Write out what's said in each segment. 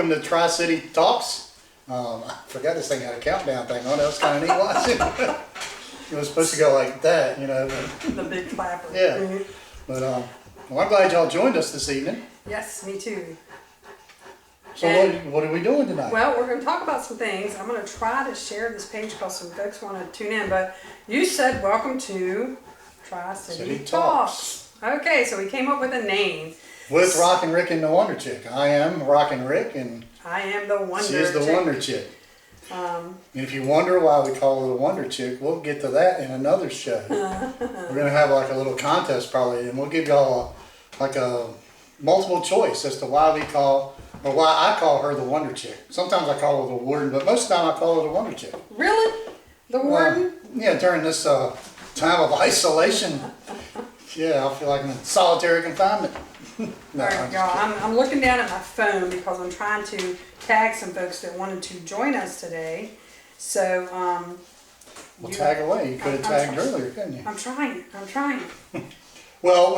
welcome to Tri-City Talks. I forgot this thing had a countdown thing on it. That was kind of neat watching. It was supposed to go like that, you know. But, the big clapper. yeah. But well, I'm glad y'all joined us this evening. Yes, me too. So what are we doing tonight? Well, we're going to talk about some things. I'm going to try to share this page because some folks want to tune in. But you said welcome to Tri-City Talks. Okay, so we came up with a name. With Rokkin, Rick, and the Wonder Chick. I am Rokkin Rick, and I am the Wonder Chick. She is the Wonder Chick. And if you wonder why we call her the Wonder Chick, we'll get to that in another show. We're going to have like a little contest probably, and we'll give y'all like a multiple choice as to why I call her the Wonder Chick. Sometimes I call her the Warden, but most of the time I call her the Wonder Chick. Really? The Warden? Yeah, during this time of isolation. Yeah, I feel like I'm in solitary confinement. No, I'm looking down at my phone because I'm trying to tag some folks that wanted to join us today. So, well, tag away. You could have tagged earlier, couldn't you? I'm trying. Well,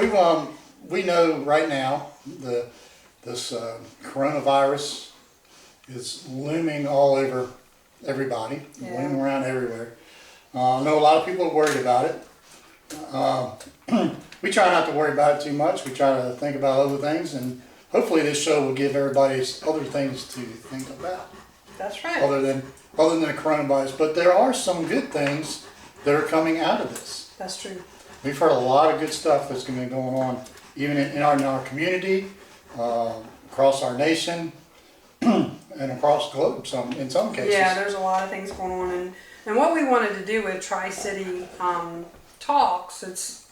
we know right now this coronavirus is looming all over everybody, looming around everywhere. I know a lot of people are worried about it. We try not to worry about it too much. We try to think about other things, and hopefully this show will give everybody other things to think about. That's right. Other than the coronavirus, but there are some good things that are coming out of this. That's true. We've heard a lot of good stuff that's going to be going on, even in our community, across our nation, and across the globe. In some cases. Yeah, there's a lot of things going on, and what we wanted to do with Tri-City Talks,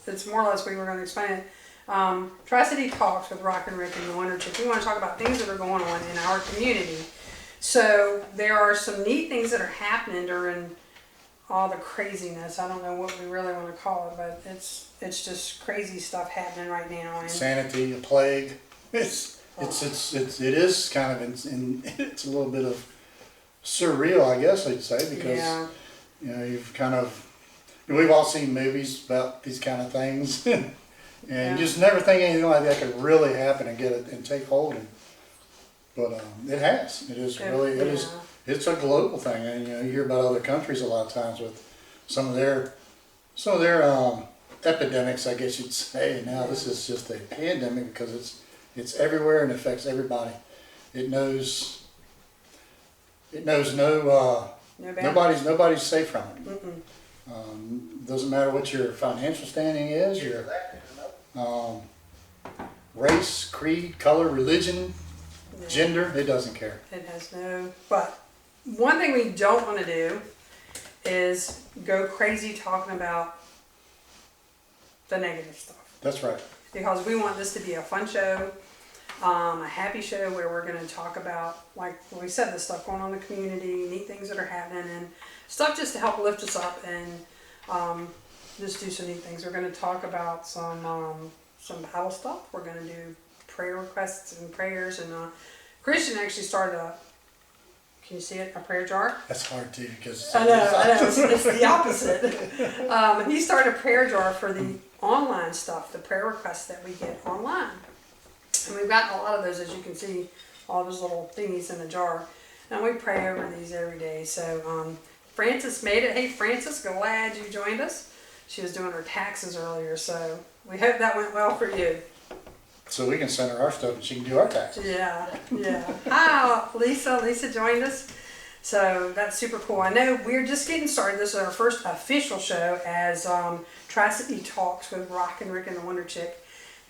it's more or less we were going to explain it. Tri-City Talks with Rokkin, Rick, and the Wonder Chick. We want to talk about things that are going on in our community. So there are some neat things that are happening during all the craziness. I don't know what we really want to call it, but it's just crazy stuff happening right now. And insanity, a plague. It is kind of it's a little bit of surreal, I guess I'd say, because we've all seen movies about these kind of things, and you just never think anything like that could really happen and get it and take hold. But it has. It is really. It is. It's a global thing, and you hear about other countries a lot of times with some of their epidemics, I guess you'd say. And now this is just a pandemic because it's everywhere and affects everybody. It knows nobody's safe from it. Doesn't matter what your financial standing is, your race, creed, color, religion, gender. It doesn't care. It has no. But one thing we don't want to do is go crazy talking about the negative stuff. That's right. Because we want this to be a fun show, a happy show where we're going to talk about, like we said, the stuff going on in the community, neat things that are happening, and stuff just to help lift us up and just do some neat things. We're going to talk about some Bible stuff. We're going to do prayer requests and prayers, and Christian actually started can you see it? A prayer jar? That's hard too, because I know. It's the opposite. He started a prayer jar for the online stuff, the prayer requests that we get online. And we've gotten a lot of those, as you can see, all those little thingies in a jar. And we pray over these every day. So Frances made it. Hey, Frances, glad you joined us. She was doing her taxes earlier, so we hope that went well for you. So we can send her our stuff and she can do our taxes. Yeah. Hi, Lisa. Lisa joined us. So that's super cool. I know we're just getting started. This is our first official show as Tri-City Talks with Rokkin, Rick, and the Wonder Chick.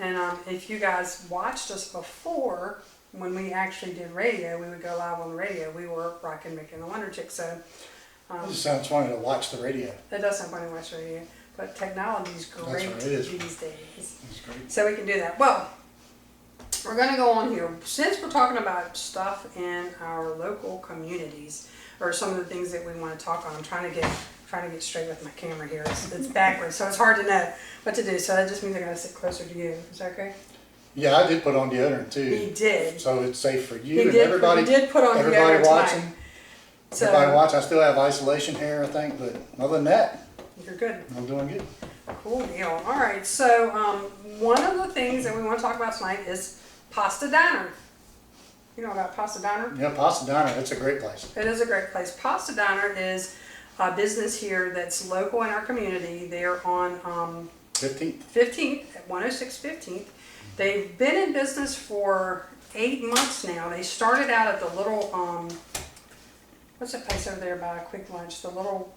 And if you guys watched us before, when we actually did radio, we would go live on the radio. We were Rokkin, Rick, and the Wonder Chick. So it just sounds funny to watch the radio. It does sound funny to watch the radio. But technology's great these days. It's great. So we can do that. Well, we're going to go on here. Since we're talking about stuff in our local communities, or some of the things that we want to talk on, I'm trying to get straight with my camera here. It's backwards, so it's hard to know what to do. So that just means I got to sit closer to you. Is that okay? Yeah, I did put on deodorant too. He did. So it's safe for you and everybody. He did put on deodorant watching. tonight. Everybody watching. I still have isolation hair, I think, but other than that, you're good. I'm doing good. Cool deal. All right. So one of the things that we want to talk about tonight is Pasta Diner. You know about Pasta Diner? Yeah, Pasta Diner, that's a great place. It is a great place. Pasta Diner is a business here that's local in our community. They're on 15th at 106 15th. They've been in business for 8 months now. They started out at the little, what's that place over there by Quick Lunch? The little,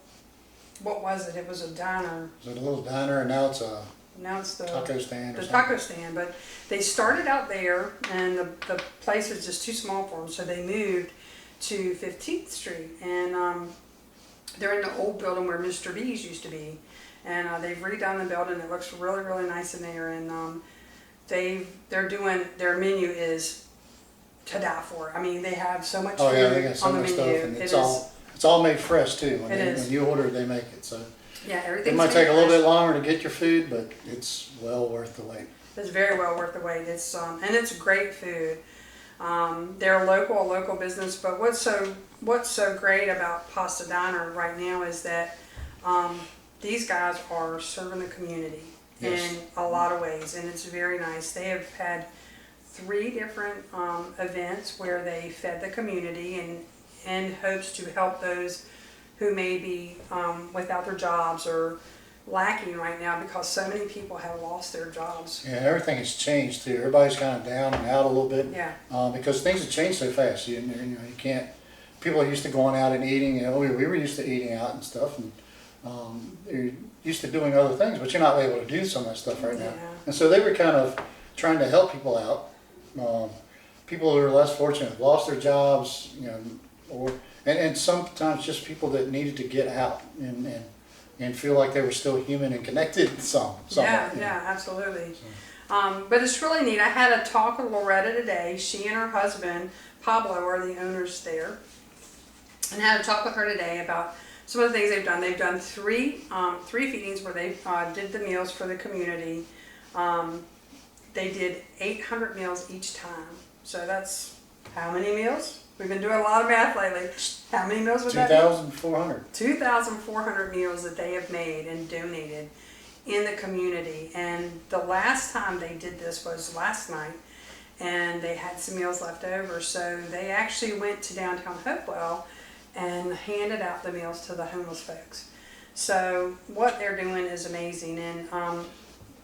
what was it? It was a diner. It's a little diner, and now it's a Now it's the taco stand or the something. taco stand. But they started out there, and the place was just too small for them, so they moved to 15th Street, and they're in the old building where Mr. B's used to be, and they've redone the building. It looks really, really nice in there, and they're doing, their menu is to die for. I mean, they have so much Oh yeah, they food got so on the much menu. stuff, and it's all made fresh too. When, It is. when you order, they make it. So Yeah, it everything's might take a made little fresh. bit longer to get your food, but it's well worth the wait. It's very well worth the wait. It's and it's great food. They're a local business, but what's so great about Pasta Diner right now is that these guys are serving the community Yes. in a lot of ways, and it's very nice. They have had 3 different events where they fed the community in hopes to help those who may be without their jobs or lacking right now, because so many people have lost their jobs. Yeah, everything has changed too. Everybody's kind of down and out a little bit. Yeah. Because things have changed so fast. You can't. People are used to going out and eating. We were used to eating out and stuff, and they're used to doing other things. But you're not able to do some of that stuff right now. Yeah. And so they were kind of trying to help people out. People who are less fortunate have lost their jobs, and sometimes just people that needed to get out and feel like they were still human and connected Yeah, absolutely. But it's really neat. I had a talk with Loretta today. She and her husband, Pablo, are the owners there. And I had a talk with her today about some of the things they've done. They've done three feedings where they did the meals for the community. They did 800 meals each time. So that's how many meals? We've been doing a lot of math lately. How many meals was that? 2,400. 2,400 meals that they have made and donated in the community. And the last time they did this was last night, and they had some meals left over. So they actually went to downtown Hopewell and handed out the meals to the homeless folks. So what they're doing is amazing. And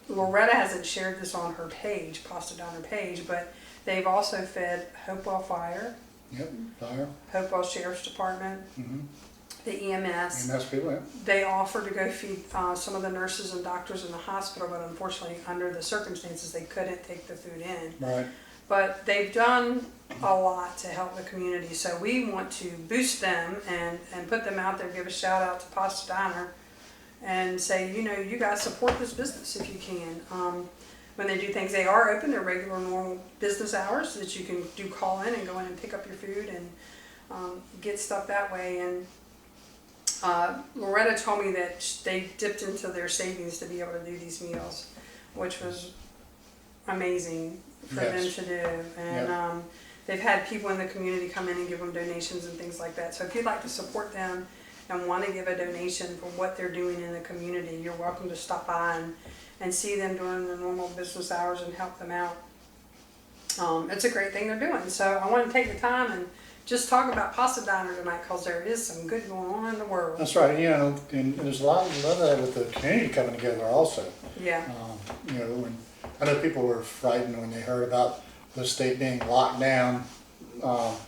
Loretta hasn't shared this on her page, Pasta Diner page, but they've also fed Hopewell Fire, Yep, fire. Hopewell Sheriff's Department, the EMS. EMS people, yeah. They offered to go feed some of the nurses and doctors in the hospital, but unfortunately, under the circumstances, they couldn't take the food in. Right. But they've done a lot to help the community, so we want to boost them and put them out there, give a shout out to Pasta Diner, and say, you guys support this business if you can. When they do things, they are open, they're regular normal business hours that you can do call in and go in and pick up your food and get stuff that way. And Loretta told me that they dipped into their savings to be able to do these meals, which was amazing for Yes. them to do. And they've had people in the community come in and give them donations and things like that. So if you'd like to support them and want to give a donation for what they're doing in the community, you're welcome to stop by and see them during their normal business hours and help them out. It's a great thing they're doing. So I want to take the time and just talk about Pasta Diner tonight, because there is some good going on in the world. That's right. And there's a lot of that with the community coming together also. Yeah. When I know people were frightened when they heard about the state being locked down. A lot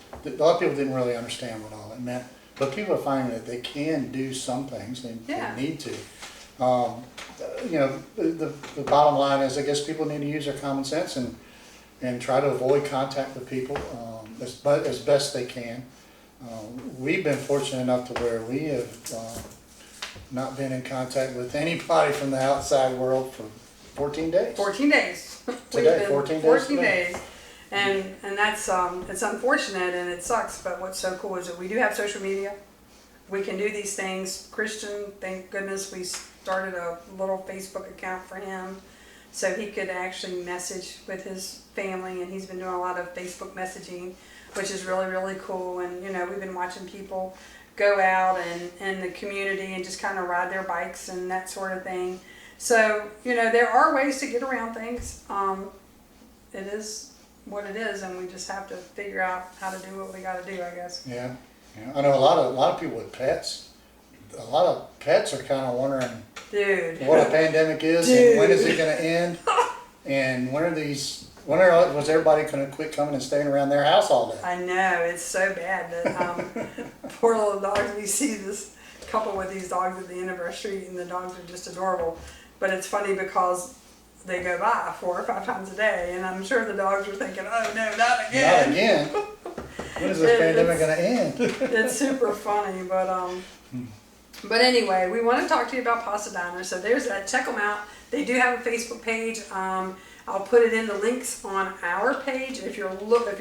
of people didn't really understand what all that meant, but people are finding that they can do some things. They need to. The bottom line is, I guess people need to use their common sense and try to avoid contact with people as best they can. We've been fortunate enough to where we have not been in contact with anybody from the outside world for 14 days. 14 days. Today, We've been 14 days 14 today. days. And that's it's unfortunate and it sucks, but what's so cool is that we do have social media. We can do these things. Christian, thank goodness we started a little Facebook account for him so he could actually message with his family, and he's been doing a lot of Facebook messaging, which is really, really cool. And we've been watching people go out and in the community and just kind of ride their bikes and that sort of thing. So there are ways to get around things. It is what it is, and we just have to figure out how to do what we got to do, I guess. Yeah, yeah. I know a lot of people with pets. A lot of pets are kind of wondering Dude. what a pandemic is and when is it going to end, and was everybody going to quit coming and staying around their house all day? I know, it's so bad that poor little dogs, we see this couple with these dogs at the end of our street, and the dogs are just adorable. But it's funny because they go by 4 or 5 times a day, and I'm sure the dogs are thinking, oh no, not again. Not again. When is this pandemic going to end? It's super funny, but anyway, we want to talk to you about Pasta Diner. So there's that. Check them out. They do have a Facebook page. I'll put it in the links on our page. If you're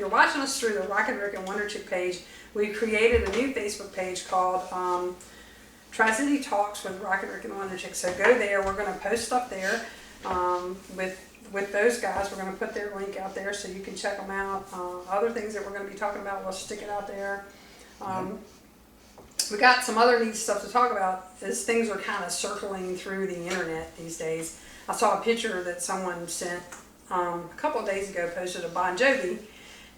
watching us through the Rokkin, Rick, and Wonder Chick page, we created a new Facebook page called Tri-City Talks with Rokkin, Rick, and Wonder Chick. So go there. We're going to post stuff there with those guys. We're going to put their link out there so you can check them out. Other things that we're going to be talking about, we'll stick it out there. We got some other neat stuff to talk about as things are kind of circling through the internet these days. I saw a picture that someone sent a couple of days ago, posted of Bon Jovi,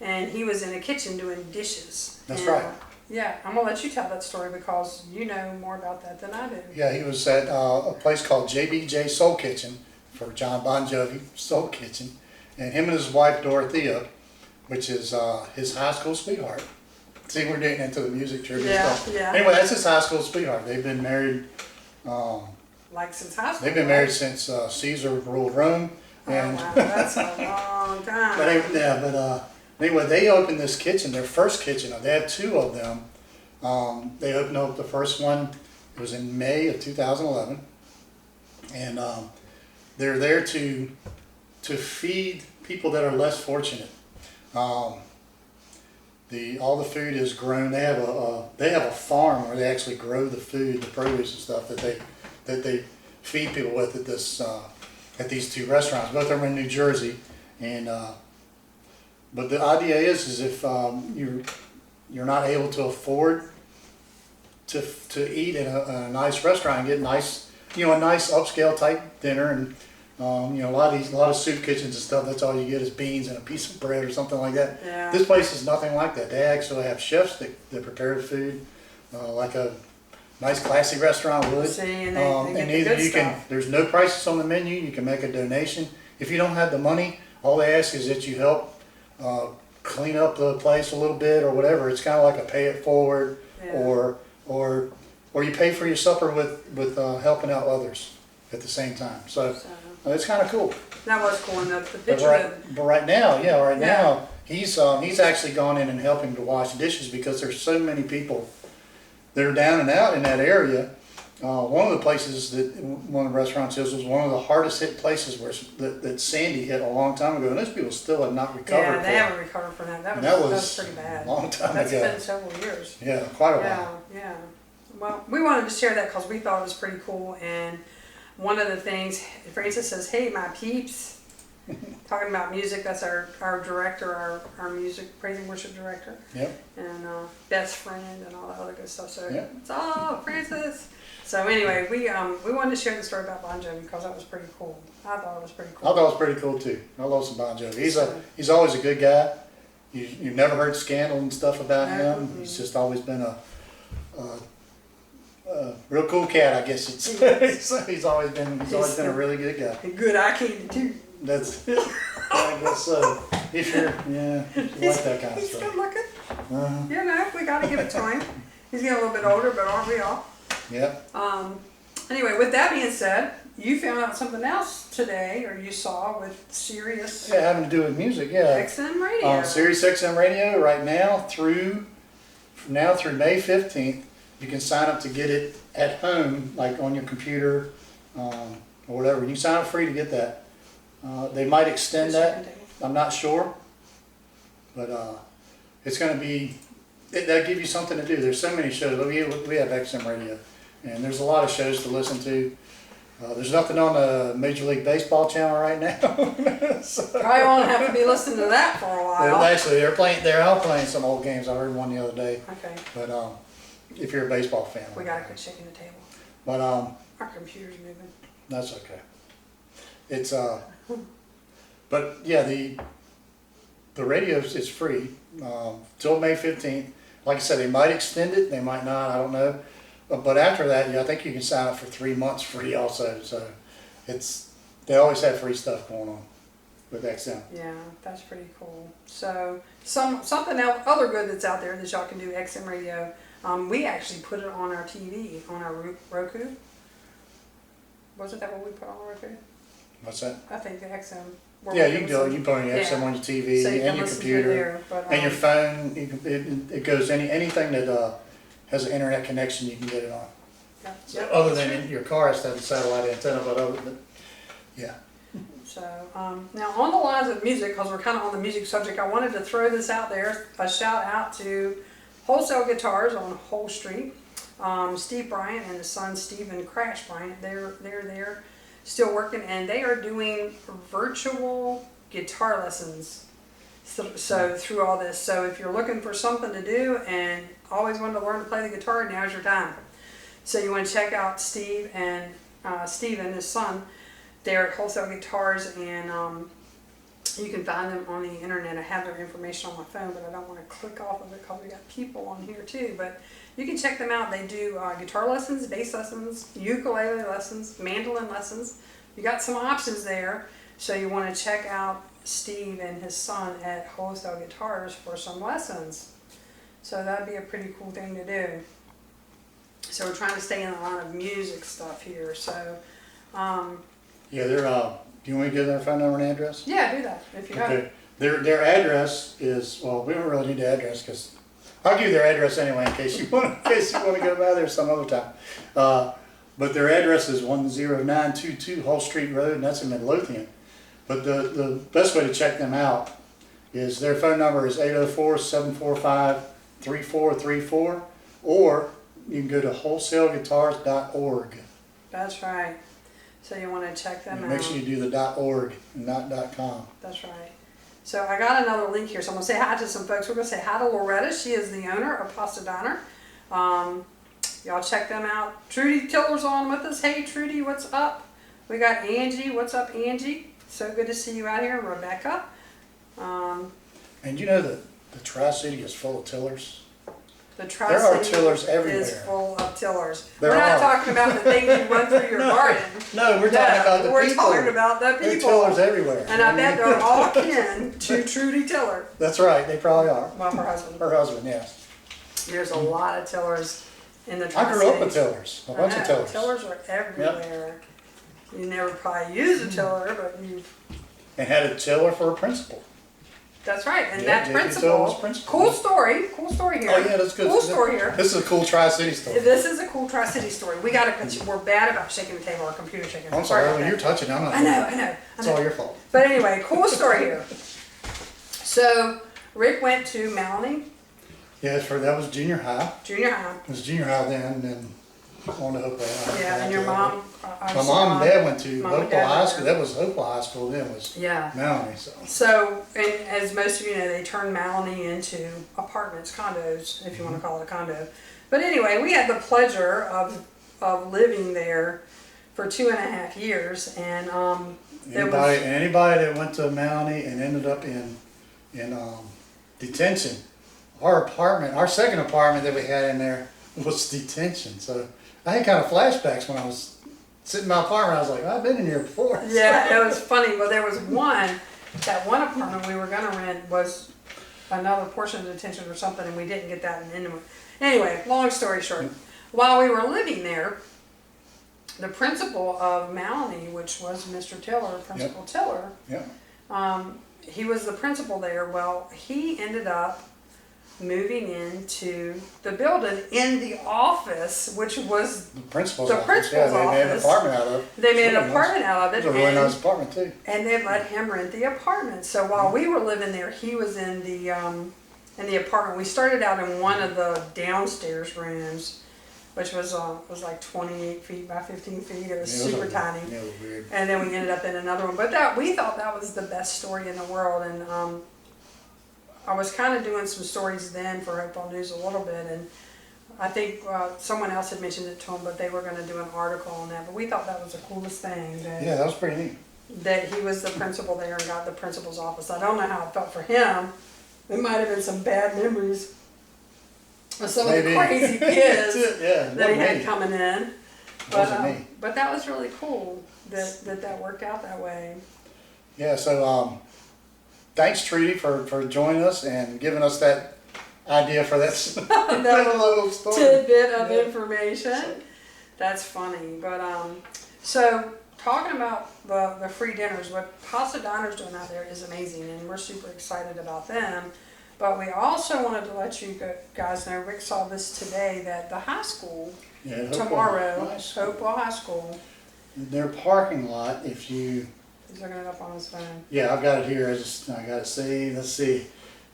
and he was in a kitchen doing dishes. That's right. Yeah, I'm going to let you tell that story because you know more about that than I do. Yeah, he was at a place called JBJ Soul Kitchen for John Bon Jovi Soul Kitchen, and him and his wife Dorothea, which is his high school sweetheart. See, we're getting into the music trivia stuff. Yeah. Anyway, that's his high school sweetheart. They've been married. Like since high school. They've been married since Caesar ruled Rome. And wow, that's a long time. Anyway, they opened this kitchen, their first kitchen. They had 2 of them. They opened up the first one. It was in May of 2011, and they're there to feed people that are less fortunate. All the food is grown. They have a farm where they actually grow the food, the produce and stuff that they feed people with at these 2 restaurants. Both of them in New Jersey, and but the idea is if you're not able to afford to eat in a nice restaurant and get a nice upscale type dinner, and a lot of soup kitchens and stuff, that's all you get is beans and a piece of bread or something like that. Yeah. This place is nothing like that. They actually have chefs that prepare the food like a nice classy restaurant would. See, and they get and the either good stuff. there's no prices on the menu. You can make a donation. If you don't have the money, all they ask is that you help clean up the place a little bit or whatever. It's kind of like a pay it forward, Yeah. or you pay for your supper with helping out others at the same time. So it's kind of cool. That was cool. And the picture. But right now, now he's actually gone in and helping to wash dishes because there's so many people that are down and out in that area. One of the places one of the restaurants was one of the hardest hit places that Sandy hit a long time ago, and those people still have not recovered. Yeah, they haven't recovered from that. That was pretty bad. A long time That's ago. been several years. Yeah, quite a while. Yeah. Well, we wanted to share that because we thought it was pretty cool. And one of the things, Francis says, "Hey, my peeps," talking about music. That's our director, our music praise and worship director. Yep. And best friend and all that other good stuff. So Yep. it's all Francis. So anyway, we wanted to share the story about Bon Jovi because that was pretty cool. I thought it was pretty cool. I thought it was pretty cool too. I love some Bon Jovi. He's always a good guy. You've never heard scandal and stuff about him. Mm-hmm. He's just always been a real cool cat, I guess you'd say. He's always been a really good guy. And good eye candy too. That's I guess so. If you like that kind of He's stuff. good looking. Uh-huh. We got to give it to him. He's getting a little bit older, but aren't we all? Yep. Anyway, with that being said, you found out something else today, or you saw with Sirius Yeah, having to do with music. Yeah. XM Radio. Sirius XM Radio right now through May 15th. You can sign up to get it at home, like on your computer or whatever. You can sign up free to get that. They might extend that. I'm not sure. But it's going to be, that'll give you something to do. There's so many shows. We have XM Radio, and there's a lot of shows to listen to. There's nothing on the Major League Baseball channel right now. So, Probably won't have to be listening to that for a while. actually, they're all playing some old games. I heard one the other day. Okay. But if you're a baseball fan. We gotta quit shaking the table. But Our computer's moving. that's okay. It's but yeah, the radio is free till May 15th. Like I said, they might extend it, they might not, I don't know. But after that, I think you can sign up for 3 months free also. So they always have free stuff going on with XM. Yeah, that's pretty cool. So something else, other good that's out there that y'all can do, XM radio. We actually put it on our TV, on our Roku. Wasn't that what we put on the Roku? What's that? I think the XM. Yeah, you can do it. You can put on your XM on your TV so you and can your listen to it computer there, but, and your phone. You can, it goes anything that has an internet connection, you can get it on. Yeah. So Yep. other than in your car has to have a satellite antenna, but yeah. So now on the lines of music, because we're kind of on the music subject, I wanted to throw this out there. A shout out to Wholesale Guitars on Whole Street. Steve Bryant and his son Stephen Crash Bryant, they're there still working, and they are doing virtual guitar lessons. So through all this, so if you're looking for something to do and always wanted to learn to play the guitar, now's your time. So you want to check out Steve and Stephen, his son. They're at Wholesale Guitars, and you can find them on the internet. I have their information on my phone, but I don't want to click off of it because we got people on here too. But you can check them out. They do guitar lessons, bass lessons, ukulele lessons, mandolin lessons. You got some options there. So you want to check out Steve and his son at Wholesale Guitars for some lessons. So that'd be a pretty cool thing to do. So we're trying to stay in the line of music stuff here. So Yeah, they're. Do you want me to give their phone number and address? yeah, do that if you have it. Their address is, well, we don't really need the address because I'll give you their address anyway in case you want to go by there some other time. But their address is 10922 Hall Street Road, and that's in Midlothian. But the best way to check them out is their phone number is 804-745-3434, or you can go to wholesaleguitars.org. That's right. So you want to check them out. Make sure you do the .org and not .com. That's right. So I got another link here. So I'm going to say hi to some folks. We're going to say hi to Loretta. She is the owner of Pasta Diner. Y'all check them out. Trudy Tiller's on with us. Hey, Trudy, what's up? We got Angie. What's up, Angie? So good to see you out here. Rebecca. And you know that the Tri-City is full of tillers? The There are Tri-City tillers everywhere. is full of tillers. There We're not are. talking about the things you run through your garden. No, we're talking about the we're people. talking about the There are people. tillers everywhere. And I bet they're all kin to Trudy Tiller. That's right, they probably are. Well, her husband. Her husband, yes. There's a lot of tillers in the Tri-Cities. I grew up with tillers, a bunch of tillers. Tillers are everywhere. You never probably use a tiller, but you. And had a tiller for a principal. That's right, and Yeah, that J.P. Tiller was principal. principal. Cool story here. Oh yeah, that's good. Cool story here. This is a cool Tri-City story. This is a cool Tri-City story. We're bad about shaking the table. Our computer shaking. I'm sorry, about when that. you're touching, I'm not. I know. It's all your fault. But anyway, cool story here. So Rick went to Melanie Yeah, that was junior high. Junior High. It was junior high then, and then on to Hopewell. Yeah, and your mom. My mom and dad went to Mom and Hopewell Dad High went School. there. That was Hopewell High School then, was Yeah. Melanie, so. So, and as most of you know, they turned Melanie into apartments, condos, if you want to call it a condo. But anyway, we had the pleasure of living there for 2.5 years, and Anybody that went to Melanie and ended up in detention, our second apartment that we had in there was detention. So I had kind of flashbacks when I was sitting in my apartment. I was like, I've been in here before. yeah, it was funny. Well, there was that one apartment we were going to rent was another portion of detention or something, and we didn't get that into it. Anyway, long story short, while we were living there, the principal of Melanie, which was Mr. Tiller, Principal Tiller, Yep. he was the principal there. Well, he ended up moving into the building in the office, which was The principal's The office. principal's Yeah, they made an office. apartment out of it. they made It's an really apartment out of nice. it, It was a really nice apartment too. and they let him rent the apartment. So while we were living there, he was in the apartment. We started out in one of the downstairs rooms, which was like 28 feet by 15 feet. It was super tiny. Yeah, it was weird. And then we ended up in another one. But we thought that was the best story in the world. And I was kind of doing some stories then for Hopewell News a little bit. And I think someone else had mentioned it to them, but they were going to do an article on that. But we thought that was the coolest thing. Yeah, that was pretty neat. that he was the principal there and got the principal's office. I don't know how it felt for him. It might have been some bad memories of some of the crazy kids Yeah, that he had me. coming in. Wasn't me. But that was really cool that worked out that way. Yeah, so thanks Trudy for joining us and giving us that idea for that little story. Tidbit of Yeah. information. That's funny. But so talking about the free dinners, what Pasta Diner's doing out there is amazing, and we're super excited about them. But we also wanted to let you guys know, Rick saw this today, that the high school tomorrow, Hopewell High School, their parking lot, if you, he's looking it up on his phone. yeah, I've got it here, I got to see, let's see.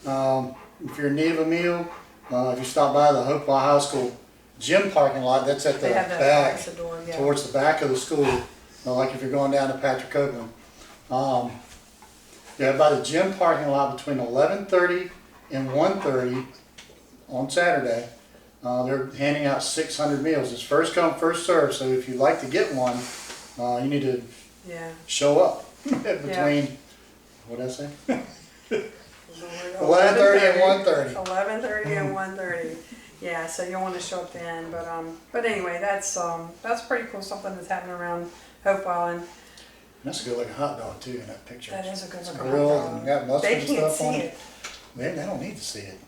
If you're in need of a meal, if you stop by the Hopewell High School gym parking lot, that's at the They have that back, exit door, yeah. towards the back of the school, like if you're going down to Patrick Copeland. Yeah, by the gym parking lot between 11:30 and 1:30 on Saturday, they're handing out 600 meals. It's first come, first served, so if you'd like to get one, you need to show up between, what did I say? 11:30 and 1:30. 11:30 and 1:30. Yeah, so you'll want to show up then. But anyway, that's pretty cool. Something that's happening around Hopewell, and That's a good looking hot dog too in that picture. that is a good It's looking grilled hot dog. and got mustard They and can't stuff on see it. it. They don't need to see it.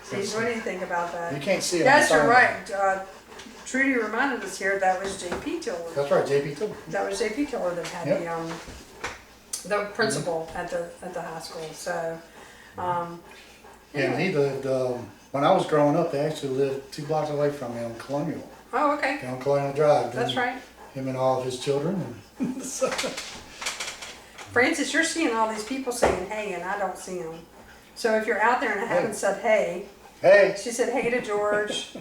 Steve, what do you think about that? You can't see it. Yes, on you're the right. Trudy reminded us here that was J.P. Tiller. That's right, JP too. That was J.P. Tiller that had Yep. the principal at the high school. So, Yeah, and he lived, when I was growing up, they actually lived 2 blocks away from me on Colonial, oh, okay, down Colonial Drive. that's right. Him and all of his children. And Francis, you're seeing all these people saying hey, and I don't see them. So if you're out there and I haven't said hey, hey, she said hey to George,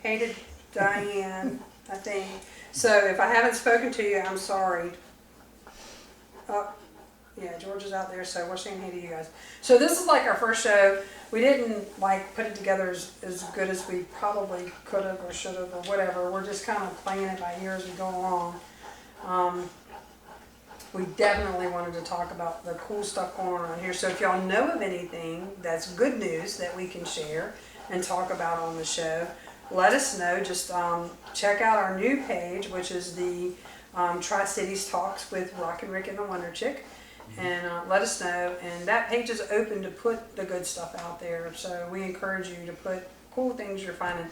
hey to Diane, I think. So if I haven't spoken to you, I'm sorry. Oh, yeah, George is out there, so we're saying hey to you guys. So this is like our first show. We didn't like put it together as good as we probably could have or should have or whatever. We're just kind of playing it by ear as we go along. We definitely wanted to talk about the cool stuff going on around here. So if y'all know of anything that's good news that we can share and talk about on the show, let us know. Just check out our new page, which is the Tri-Cities Talks with Rokkin, Rick, and the Wonder Chick. And let us know. And that page is open to put the good stuff out there. So we encourage you to put cool things you're finding.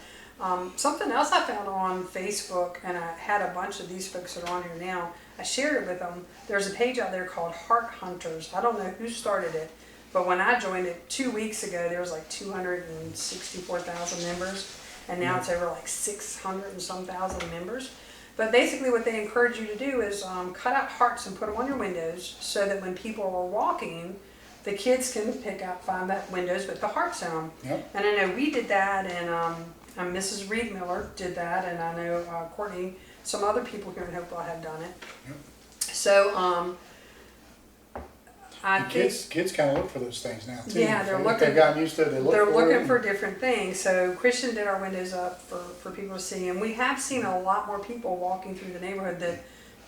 Something else I found on Facebook, and I had a bunch of these folks that are on here now. I shared it with them. There's a page out there called Heart Hunters. I don't know who started it, but when I joined it 2 weeks ago, there was like 264,000 members, and now it's over like 600 and some thousand members. But basically what they encourage you to do is cut out hearts and put them on your windows so that when people are walking, the kids can find that windows with the hearts in them. Yep. And I know we did that, and Mrs. Reed Miller did that, and I know Courtney, some other people here in Hopewell have done it. Yep. So I think kids kind of look for those things now too. Yeah, they're If looking- They've gotten used to it. they're for looking it. for different things. So Christian did our windows up for people to see, and we have seen a lot more people walking through the neighborhood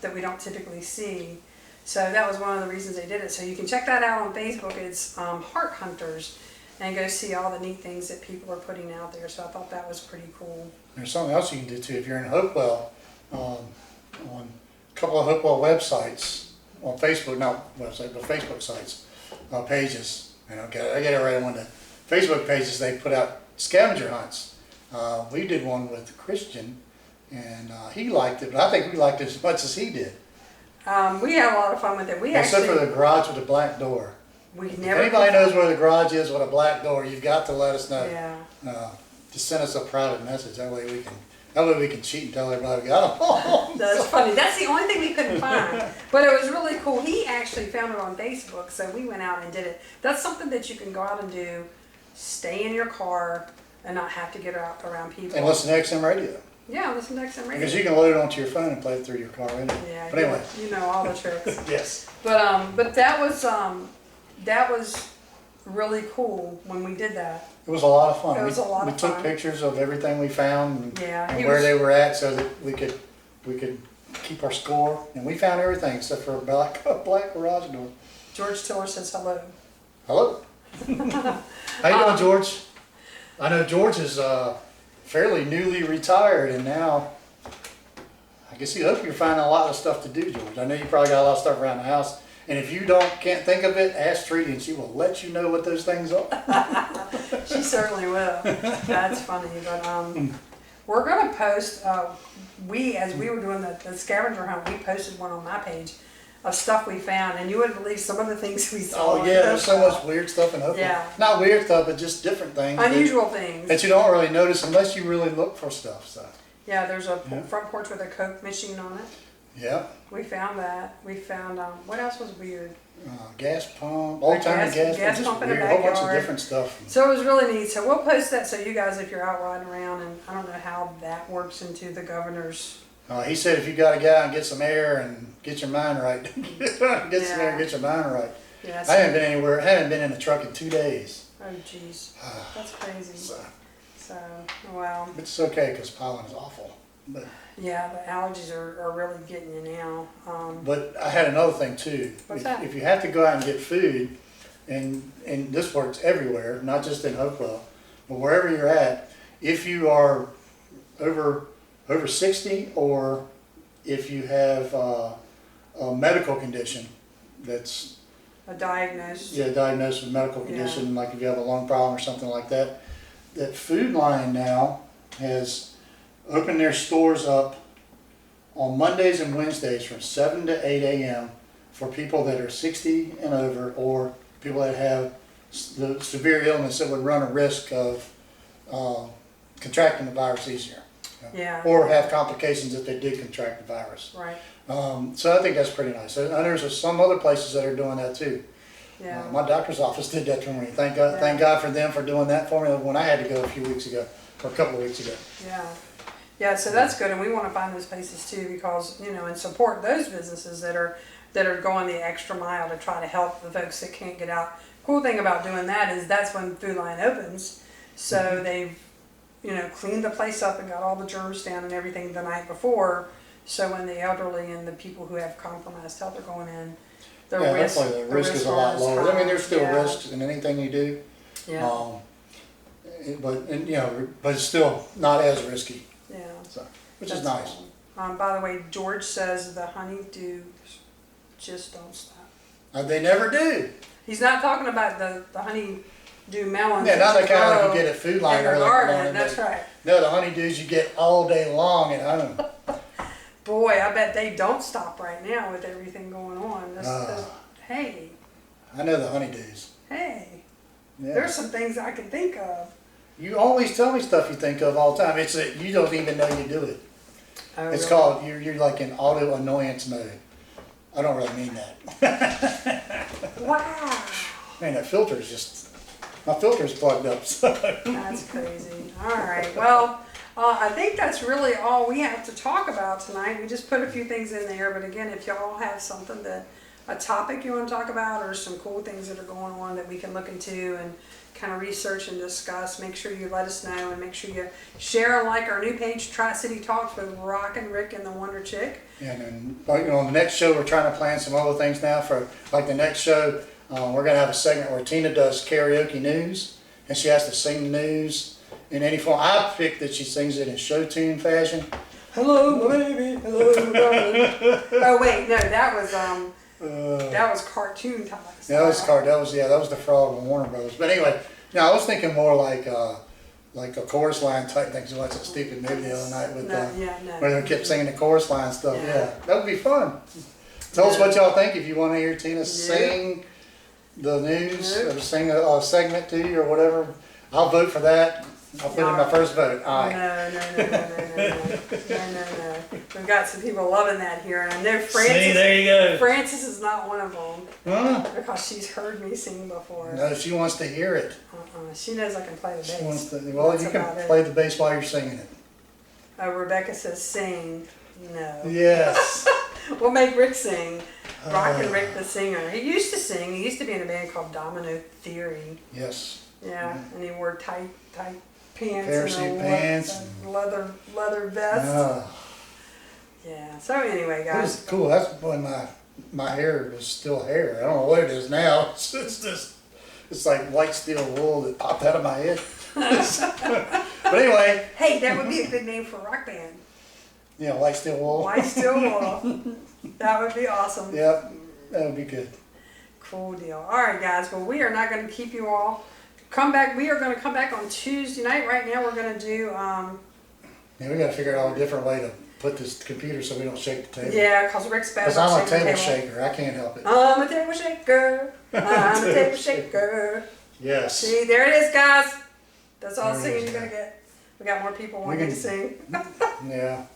that we don't typically see. So that was one of the reasons they did it. So you can check that out on Facebook. It's Heart Hunters, and go see all the neat things that people are putting out there. So I thought that was pretty cool. There's something else you can do too. If you're in Hopewell, on a couple of Hopewell websites, on Facebook, not website, but Facebook sites, pages. I get it right on the Facebook pages. They put out scavenger hunts. We did one with Christian, and he liked it, but I think we liked it as much as he did. We had a lot of fun with it. Except for the garage with the black door. If anybody knows where the garage is with a black door, you've got to let us know. Yeah. Just send us a private message. That way we can cheat and tell everybody we got them home. That's funny. That's the only thing we couldn't find. But it was really cool. He actually found it on Facebook, so we went out and did it. That's something that you can go out and do, stay in your car, and not have to get out around people. And listen to XM radio. Yeah, listen to XM radio. Because you can load it onto your phone and play it through your car radio. Yeah, But anyway. you know all the tricks. Yes. But that was really cool when we did that. It was a lot of fun. It was a lot of We took fun. pictures of everything we found and, Yeah, and he where was- they were at so that we could keep our score, and we found everything except for a black garage door. George Tiller says hello. Hello. How you doing, George? I know George is fairly newly retired, and now I guess you hope you're finding a lot of stuff to do, George. I know you probably got a lot of stuff around the house, and if you can't think of it, ask Treaty, and she will let you know what those things are. She certainly will. That's funny, but we're gonna post. As we were doing the scavenger hunt, we posted one on my page of stuff we found, and you wouldn't believe some of the things we saw. Oh yeah, there's so much weird stuff in Oakland. Yeah. Not weird stuff, but just different things. Unusual things. That you don't really notice unless you really look for stuff. So. Yeah, there's a front porch with a Coke machine on it. Yeah. We found that. We found, what else was weird? Gas pump, old time gas pump in weird, the a whole bunch of backyard. different stuff. So it was really neat. So we'll post that so you guys, if you're out riding around, and I don't know how that works into the governor's. He said if you got to get out and get some air and get your mind right, get some air and get your mind right. Yeah, I haven't been anywhere, haven't been in a truck in 2 days. Oh jeez, that's crazy. So, well. It's okay because pollen is awful. But yeah, the allergies are really getting you now. But I had another thing too. What's that? If you have to go out and get food, and this works everywhere, not just in Hopewell, but wherever you're at, if you are over 60, or if you have a medical condition that's Diagnosed with a medical condition, like if you have a lung problem or something like that, that Food Lion now has opened their stores up on Mondays and Wednesdays from 7 to 8 a.m. for people that are 60 and over, or people that have the severe illness that would run a risk of contracting the virus easier. Yeah. Or have complications if they did contract the virus. Right. So I think that's pretty nice. And there's some other places that are doing that too. Yeah. My doctor's office did that for me. Thank God for them for doing that for me when I had to go a few weeks ago, or a couple of weeks ago. Yeah. Yeah, so that's good, and we want to find those places too, because and support those businesses that are going the extra mile to try to help the folks that can't get out. Cool thing about doing that is that's when Food Line opens, so they've cleaned the place up and got all the germs down and everything the night before. So when the elderly and the people who have compromised health are going in, the risk is a lot lower. I mean, there's still yeah. risks in anything you do. Yeah. But it's still not as risky. Yeah. So, which is nice. Cool. By the way, George says the honeydews just don't stop. They never do. He's not talking about the honeydew melons. Yeah, not the kind like you get at Food Line in the early garden. morning. That's right. No, the honeydews you get all day long at home. Boy, I bet they don't stop right now with everything going on. Hey. I know the honeydews. Hey. Yeah. There's some things I can think of. You always tell me stuff you think of all the time. It's that you don't even know you do it. Oh, It's really? called, you're like in auto annoyance mode. I don't really mean that. Wow. Man, that filter's my filter's plugged up. So. That's crazy. All right. Well, I think that's really all we have to talk about tonight. We just put a few things in there, but again, if y'all have something a topic you want to talk about, or some cool things that are going on that we can look into and kind of research and discuss, make sure you let us know, and make sure you share and like our new page, Tri-City Talks with Rokkin, Rick, and the Wonder Chick. And then, on the next show, we're trying to plan some other things now for, like the next show, we're going to have a segment where Tina does karaoke news, and she has to sing the news in any form. I picked that she sings it in show tune fashion. Hello, my baby. Hello, darling. Oh wait, no, that was cartoon time. Yeah, that was the frog of Warner Brothers. But anyway, I was thinking more like a chorus line type thing. So I watched that stupid movie the other night with where they kept singing the chorus line stuff. Yeah, that would be fun. Tell us what y'all think if you want to hear Tina sing the news or sing a segment to you or whatever. I'll vote for that. I'll put in my first vote. Aye. No. We've got some people loving that here, and I know Francis. See, there you go. Francis is not one of them. Huh? Because she's heard me sing before. No, she wants to hear it. She knows I can play the bass. She wants to, you can play the bass while you're singing it. Rebecca says sing. No. Yes. We'll make Rick sing. Rockin' Rick the singer. He used to sing. He used to be in a band called Domino Theory. Yes. Yeah, and he wore tight pants Parachute and pants. leather vest. Yeah. So anyway, It guys. was cool. That's when my hair was still hair. I don't know what it is now. It's just, it's like white steel wool that popped out of my head. But anyway, Hey, that would be a good name for a rock band. yeah, white steel wool. White Steel Wool. That would be awesome. Yep, that would be good. Cool deal. All right, guys. Well, we are not going to keep you all. Come back. We are going to come back on Tuesday night. Right now, we're going to do. Yeah, we got to figure out a different way to put this computer so we don't shake the table. Yeah, because Rick's bad. Because I'm a table shaker. I can't help it. I'm a table shaker. I'm a table shaker. Yes. See, there it is, guys. That's all the There it singing is, you're going to get. We got more people wanting can- to sing. Yeah.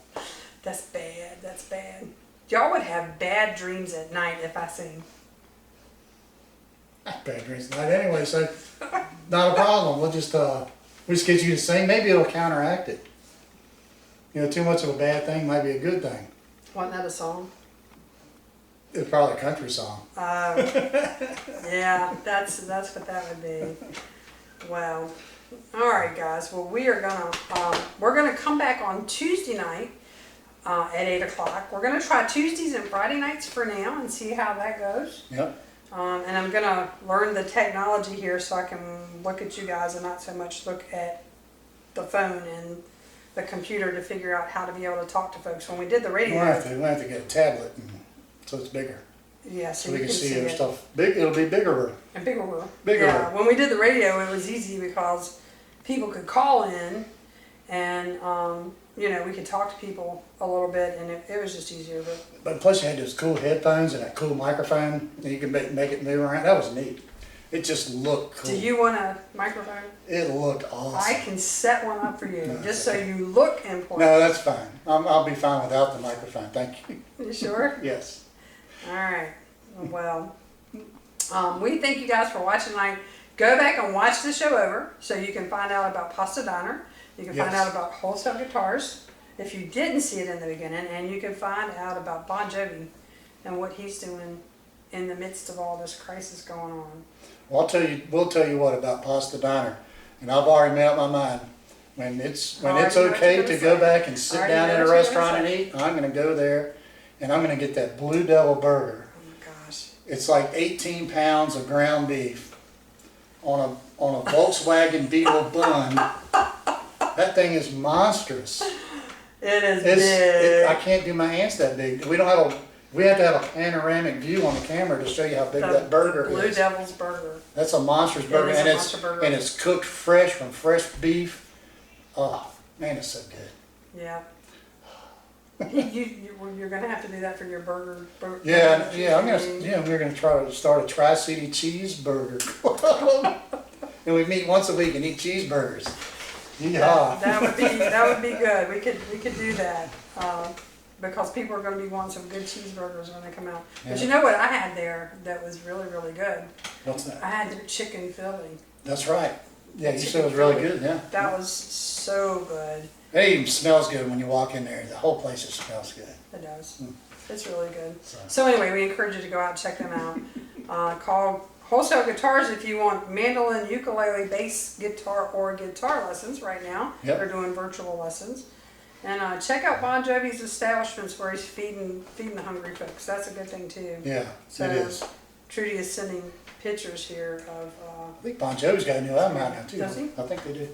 That's bad. That's bad. Y'all would have bad dreams at night if I sing. Bad dreams tonight anyway, so not a problem. We'll just get you to sing. Maybe it'll counteract it. You know, too much of a bad thing might be a good thing. Wasn't that a song? It's probably a country song. Yeah, that's what that would be. Well, all right, guys. Well, we're gonna come back on Tuesday night at 8 o'clock. We're gonna try Tuesdays and Friday nights for now and see how that goes. Yep. And I'm gonna learn the technology here so I can look at you guys and not so much look at the phone and the computer to figure out how to be able to talk to folks. When we did the radio, We'll have to get a tablet so it's bigger. yeah, So you we can see our it. stuff. It'll be bigger. And bigger world. Bigger Yeah, world. when we did the radio, it was easy because people could call in and, you know, we could talk to people a little bit and it was just easier. But plus you had those cool headphones and that cool microphone and you can make it move around. That was neat. It just looked cool. Do you want a microphone? It looked awesome. I can set one up for you, No, just so okay. you look important. No, that's fine. I'll be fine without the microphone. Thank you. You sure? Yes. All right. Well, we thank you guys for watching tonight. Go back and watch the show over so you can find out about Pasta Diner. You can find Yes. out about Wholesale Guitars if you didn't see it in the beginning, and you can find out about Bon Jovi and what he's doing in the midst of all this crisis going on. Well, we'll tell you what about Pasta Diner, and I've already made up my mind. When it's Alright, you know what okay you're to gonna go say. back and sit Already down know in a what you're restaurant gonna and say. eat, I'm going to go there, and I'm going to get that Blue Devil burger. Oh my gosh. It's like 18 pounds of ground beef on a Volkswagen Beetle bun. That thing is monstrous. It is I big. can't do my hands that big. We have to have a panoramic view on the camera to show you how big that burger Blue is. Devil's Burger. That's a monstrous burger, is a and monster burger. it's cooked fresh from fresh beef. Oh man, it's so good. Yeah. You're gonna have to do that for your burger. Yeah, we're gonna try to start a Tri-City cheeseburger club, and we meet once a week and eat cheeseburgers. Yeehaw. That would be good. We could do that because people are going to be wanting some good cheeseburgers when they come out. But Yeah. you know what I had there that was really really good? What's that? I had their chicken Philly. That's right. Yeah, you said it was really good. Yeah. That was so good. It even smells good when you walk in there. The whole place just smells good. It does. It's really good. So. So anyway, we encourage you to go out and check them out. Call Wholesale Guitars if you want mandolin, ukulele, bass guitar, or guitar lessons right now. Yep. They're doing virtual lessons. And check out Bon Jovi's establishments where he's feeding the hungry folks. That's a good thing too. Yeah, So it is. Trudy is sending pictures here of. I think Bon Jovi's got a new album out now too. Does he? I think they do.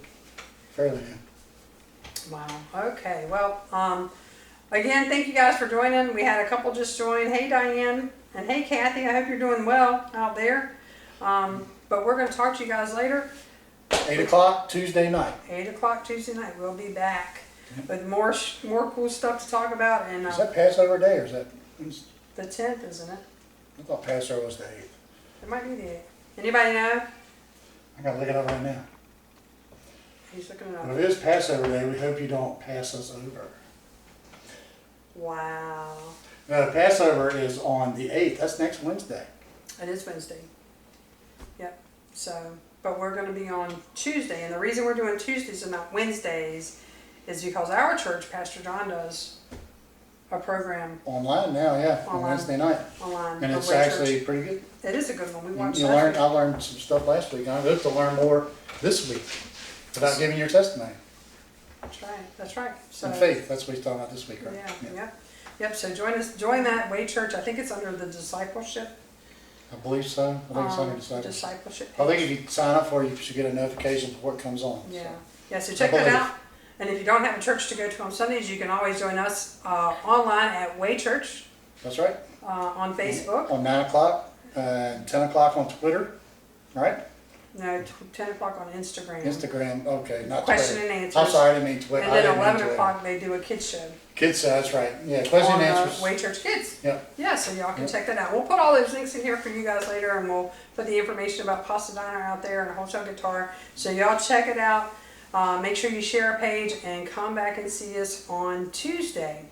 Fairly new. Wow. Okay. Well, again, thank you guys for joining. We had a couple just join. Hey, Diane, and hey, Kathy. I hope you're doing well out there. But we're going to talk to you guys later. 8 o'clock Tuesday night. 8 o'clock Tuesday night. We'll be back with more cool stuff to talk about. And Is that Passover Day or is that? the 10th, isn't it? I thought Passover was the 8th. It might be the 8th. Anybody know? I gotta look it up right now. He's looking it up. Well, if it is Passover Day, we hope you don't pass us over. Wow. No, Passover is on the 8th. That's next Wednesday. It is Wednesday. Yep. So, but we're going to be on Tuesday. And the reason we're doing Tuesdays and not Wednesdays is because our church, Pastor John, does a program Online now, yeah, on Online. Wednesday night. online. And of it's Way actually Church. pretty good. It is a good one. We watched You that. learned, I learned some stuff last week. I hope to learn more this week without giving your testimony. That's right. That's right. So, And faith, that's what he's talking about this week, right? Yeah. Yep, so join that Way Church. I think it's under the discipleship. I believe so. I think it's under discipleship. Discipleship I think page. if you sign up for it, you should get a notification before it comes on. Yeah. So. Yeah, so check that out. And if you don't have a church to go to on Sundays, you can always join us online at Way Church That's right. on Facebook. On 9 o'clock and 10 o'clock on Twitter, right? No, 10 o'clock on Instagram. Instagram, okay, not Question Twitter. and answers. I'm sorry, I didn't mean Twitter. And I then didn't mean 11 Twitter. o'clock they do a kids show. Kids, that's right. Yeah, question on and answers. Way Church Kids. Yep. Yeah, so y'all can Yep. check that out. We'll put all those links in here for you guys later, and we'll put the information about Pasta Diner out there and a wholesale guitar. So y'all check it out. Make sure you share our page and come back and see us on Tuesday,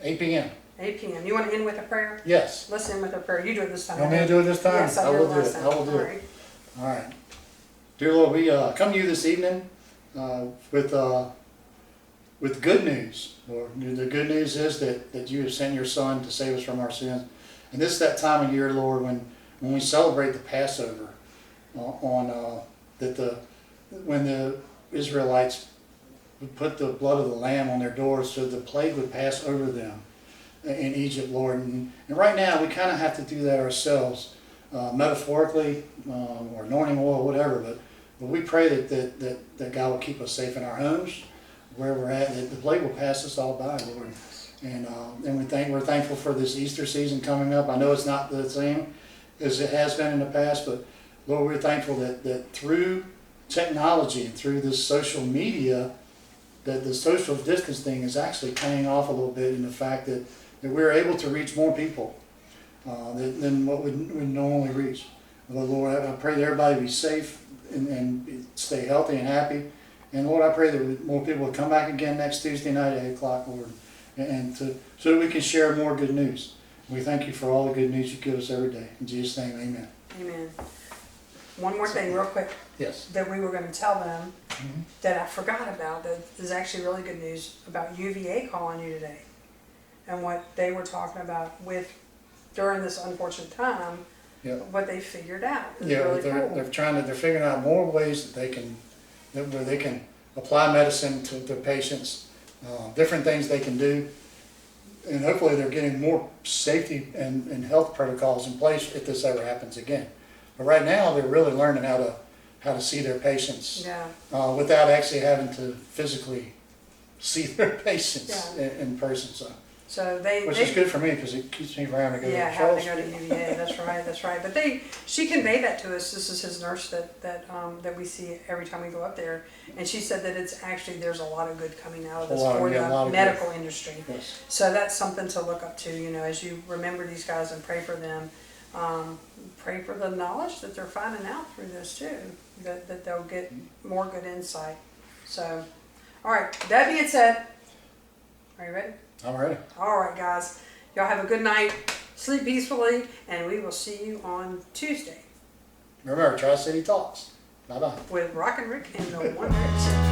8 p.m. 8 p.m. You want to end with a prayer? Yes. Let's end with a prayer. You do it this time. You want me to do it this time? Yes, I will did do last it. time. I will do All it. right. All right. Dear Lord, we come to you this evening with good news. Lord, the good news is that you have sent your Son to save us from our sins. And this is that time of year, Lord, when we celebrate the Passover when the Israelites would put the blood of the lamb on their doors so the plague would pass over them in Egypt, Lord. And right now we kind of have to do that ourselves, metaphorically, or anointing oil, whatever. But we pray that God will keep us safe in our homes, where we're at, that the plague will pass us all by, Lord. And we're thankful for this Easter season coming up. I know it's not the same as it has been in the past, but Lord, we're thankful that through technology and through this social media, that the social distance thing is actually paying off a little bit in the fact that we're able to reach more people than what we normally reach. But Lord, I pray that everybody be safe and stay healthy and happy. And Lord, I pray that more people will come back again next Tuesday night at 8 o'clock, Lord, so that we can share more good news. We thank you for all the good news you give us every day. In Jesus' name, amen. Amen. One more thing real quick. Yes. That we were going to tell them that I forgot about, that is actually really good news about UVA calling you today and what they were talking about during this unfortunate time, what they figured out. Yeah, really they're cool. they're figuring out more ways that where they can apply medicine to their patients, different things they can do, and hopefully they're getting more safety and health protocols in place if this ever happens again. But right now they're really learning how to see their patients without actually having to physically see their patients in person. Which is good for me because it keeps me around to go to having to Charles. go to UVA. That's right. But she conveyed that to us. This is his nurse that we see every time we go up there, and she said that it's actually there's a lot of good coming out of this for the medical industry. Yes. So that's something to look up to. You know, as you remember these guys and pray for them. Pray for the knowledge that they're finding out through this too, that they'll get more good insight. So, all right, that being said, are you ready? I'm ready. All right, guys. Y'all have a good night. Sleep peacefully, and we will see you on Tuesday. Remember, Tri-City Talks. Bye-bye. With Rokkin Rick and the One Rick.